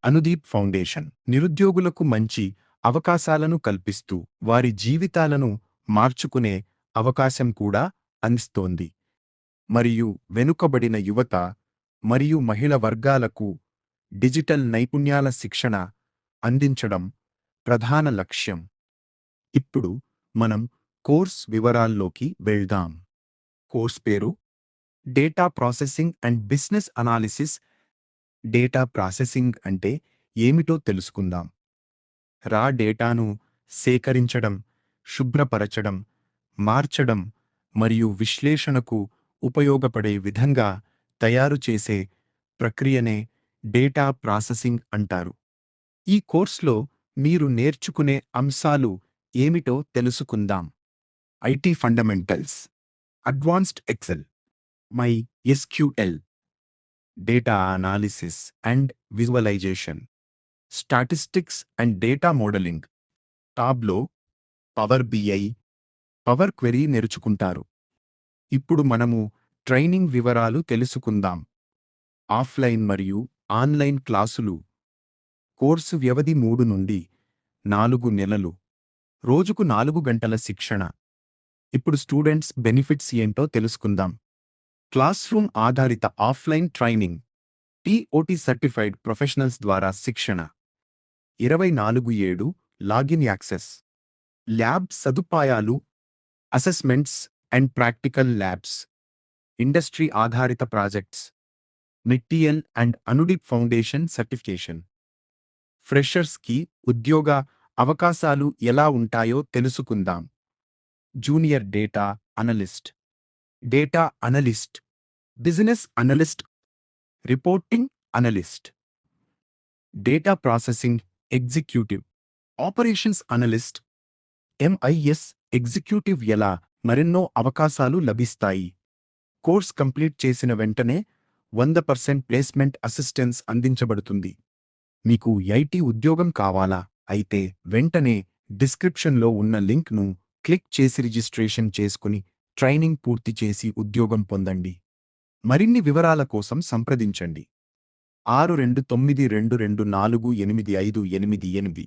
Anudeep foundation నిరుద్యోగులకు మంచి అవకాశాలను కల్పిస్తూ వారి జీవితాలను మార్చుకునే అవకాశం కూడా అందిస్తోంది. మరియు వెనుకబడిన యువత మరియు మహిళ వర్గాలకు డిజిటల్ నైపుణ్యాల శిక్షణ అందించడం ప్రధాన లక్ష్యం. ఇప్పుడు మనం కోర్స్ వివరాల్లోకి వెళ్దాం. కోర్స్ పేరు data processing and business analysis. Data processing అంటే ఏమిటో తెలుసుకుందాం. రా డేటాను సేకరించడం, శుభ్రపరచడం, మార్చడం మరియు విశ్లేషణకు ఉపయోగపడే విధంగా తయారు చేసే ప్రక్రియనే డేటా ప్రాసెసింగ్ అంటారు. ఈ కోర్సులో మీరు నేర్చుకునే అంశాలు ఏమిటో తెలుసుకుందాం. IT fundamentals, advanced Excel, MySQL, data analysis and visualization, statistics and data modeling, Tableau, power BI, power query నేర్చుకుంటారు. ఇప్పుడు మనము ట్రైనింగ్ వివరాలు తెలుసుకుందాం. ఆఫ్లైన్ మరియు ఆన్లైన్ క్లాసులు. కోర్సు వ్యవధి 3 నుండి 4 నెలలు. రోజుకు 4 గంటల శిక్షణ. ఇప్పుడు స్టూడెంట్స్ బెనిఫిట్స్ ఏంటో తెలుసుకుందాం. క్లాస్ రూమ్ ఆధారిత offline training, TOT certified professionals ద్వారా శిక్షణ, 24/7 లాగిన్ యాక్సెస్, ల్యాబ్ సదుపాయాలు, assessments and practical labs, industry ఆధారిత projects, NITIL and Anudeep foundation certification. ఫ్రెషర్స్కి ఉద్యోగ అవకాశాలు ఎలా ఉంటాయో తెలుసుకుందాం. Junior data analyst, data analyst, business analyst, reporting analyst, data processing executive, operations analyst, MIS executive. ఎలా మరెన్నో అవకాశాలు లభిస్తాయి. కోర్స్ కంప్లీట్ చేసిన వెంటనే 100% ప్లేస్మెంట్ అసిస్టెన్స్ అందించబడుతుంది. మీకు ఐటీ ఉద్యోగం కావాలా? అయితే వెంటనే డిస్క్రిప్షన్లో ఉన్న లింక్ను క్లిక్ చేసి రిజిస్ట్రేషన్ చేసుకుని ట్రైనింగ్ పూర్తి చేసి ఉద్యోగం పొందండి. మరిన్ని వివరాల కోసం సంప్రదించండి 6222248588.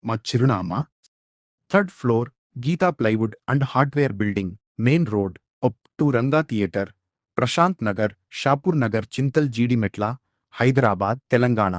మా చిరునామా 3rd floor, Geeta plywood and hardware building, main road, up to Ranga theatre, Prashant Nagar, Shapur Nagar, Chintal, Jeedimetla, Hyderabad, Telangana.